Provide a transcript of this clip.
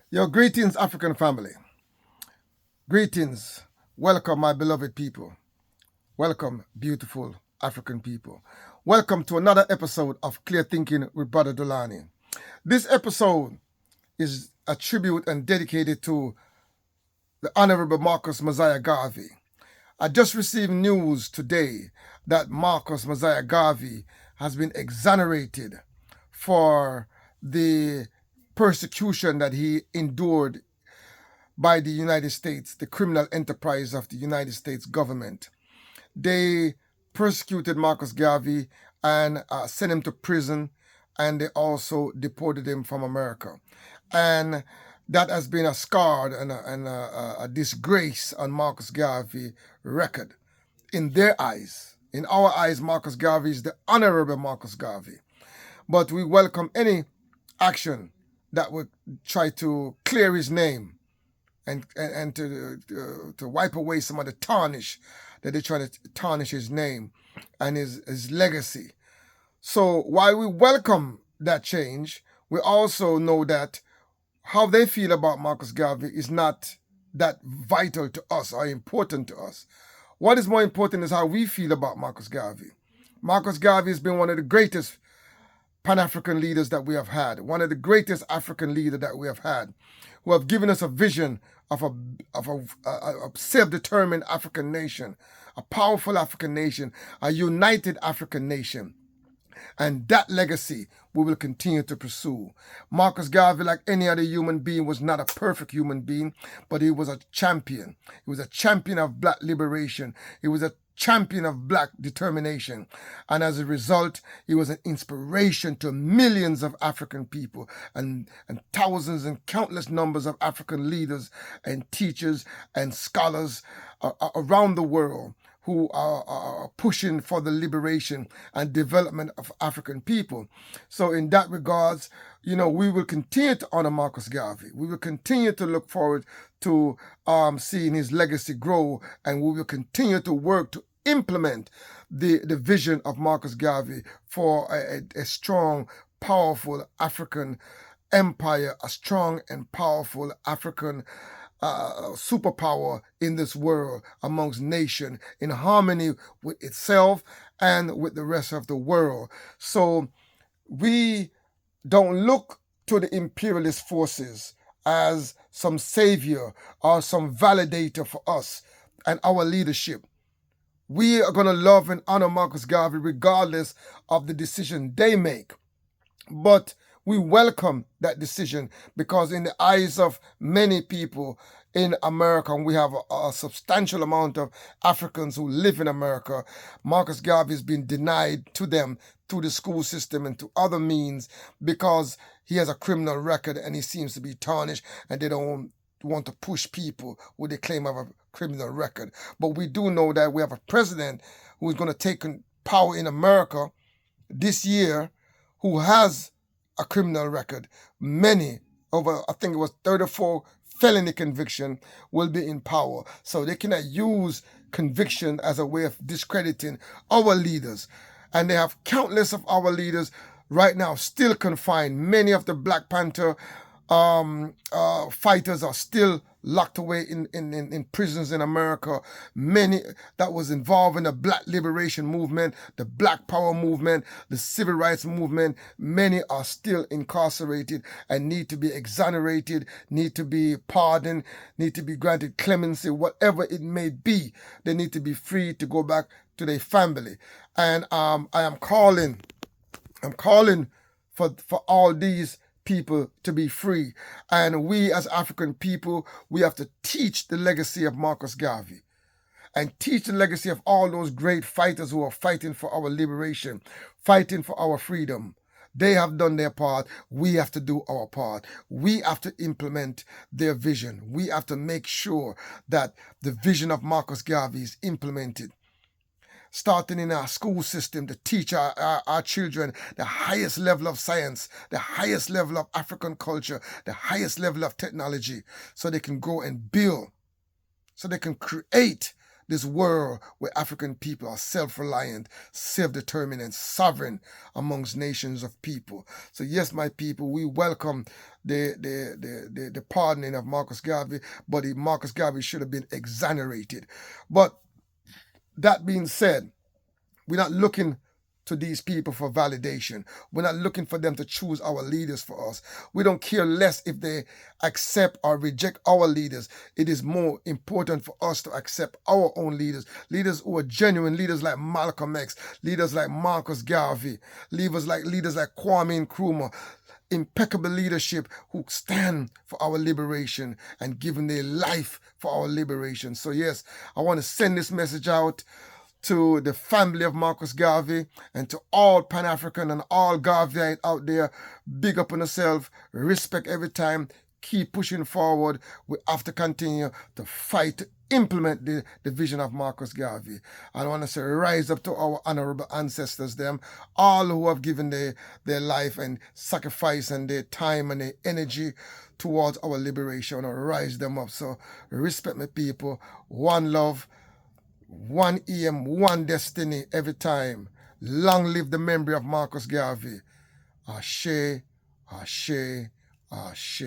Your greetings, African family. Greetings. Welcome, my beloved people. Welcome, beautiful African people. Welcome to another episode of Clear Thinking with Brother Dulani. This episode is a tribute and dedicated to the Honourable Marcus Mosiah Garvey. I just received news today that Marcus Mosiah Garvey has been exonerated for the persecution that he endured by the United States, the criminal enterprise of the United States government. They persecuted Marcus Garvey and sent him to prison, and they also deported him from America. And that has been a scar and a disgrace on Marcus Garvey's record. In their eyes, in our eyes, Marcus Garvey is the Honourable Marcus Garvey. But we welcome any action that would try to clear his name and to wipe away some of the tarnish that they're trying to tarnish his name and his legacy. So while we welcome that change, we also know that how they feel about Marcus Garvey is not that vital to us or important to us. What is more important is how we feel about Marcus Garvey. Marcus Garvey has been one of the greatest Pan-African leaders that we have had, one of the greatest African leaders that we have had, who have given us a vision of a self-determined African nation, a powerful African nation, a united African nation. And that legacy we will continue to pursue. Marcus Garvey, like any other human being, was not a perfect human being, but he was a champion. He was a champion of black liberation. He was a champion of black determination. And as a result, he was an inspiration to millions of African people and thousands and countless numbers of African leaders and teachers and scholars around the world who are pushing for the liberation and development of African people. So in that regards, we will continue to honor Marcus Garvey. We will continue to look forward to seeing his legacy grow, and we will continue to work to implement the vision of Marcus Garvey for a strong, powerful African empire, a strong and powerful African superpower in this world amongst nations in harmony with itself and with the rest of the world. So we don't look to the imperialist forces as some savior or some validator for us and our leadership. We are going to love and honor Marcus Garvey regardless of the decision they make. But we welcome that decision because in the eyes of many people in America, and we have a substantial amount of Africans who live in America, Marcus Garvey has been denied to them through the school system and to other means because he has a criminal record and he seems to be tarnished, and they don't want to push people with the claim of a criminal record. But we do know that we have a president who is going to take power in America this year who has a criminal record. Many, over I think it was 34 felony conviction, will be in power. So they cannot use conviction as a way of discrediting our leaders. And they have countless of our leaders right now still confined. Many of the Black Panther fighters are still locked away in prisons in America. Many that was involved in the Black Liberation Movement, the Black Power Movement, the Civil Rights Movement. Many are still incarcerated and need to be exonerated, need to be pardoned, need to be granted clemency, whatever it may be. They need to be free to go back to their family. And I am calling for all these people to be free. And we as African people, we have to teach the legacy of Marcus Garvey and teach the legacy of all those great fighters who are fighting for our liberation, fighting for our freedom. They have done their part. We have to do our part. We have to implement their vision. We have to make sure that the vision of Marcus Garvey is implemented. Starting in our school system to teach our children the highest level of science, the highest level of African culture, the highest level of technology, so they can grow and build, so they can create this world where African people are self-reliant, self-determined, and sovereign amongst nations of people. So yes, my people, we welcome the pardoning of Marcus Garvey, but Marcus Garvey should have been exonerated. But that being said, we're not looking to these people for validation. We're not looking for them to choose our leaders for us. We don't care less if they accept or reject our leaders. It is more important for us to accept our own leaders. Leaders who are genuine, leaders like Malcolm X, leaders like Marcus Garvey, leaders like Kwame Nkrumah. Impeccable leadership who stand for our liberation and giving their life for our liberation. So yes, I want to send this message out to the family of Marcus Garvey and to all Pan-African and all Garveyite out there. Big up on yourself, respect every time, keep pushing forward. We have to continue to fight to implement the vision of Marcus Garvey. I want to say rise up to our honourable ancestors, them, all who have given their life and sacrifice and their time and their energy towards our liberation. I want to rise them up. So respect my people, one love, one aim, one destiny every time. Long live the memory of Marcus Garvey. Ashe, Ashe, Ashe.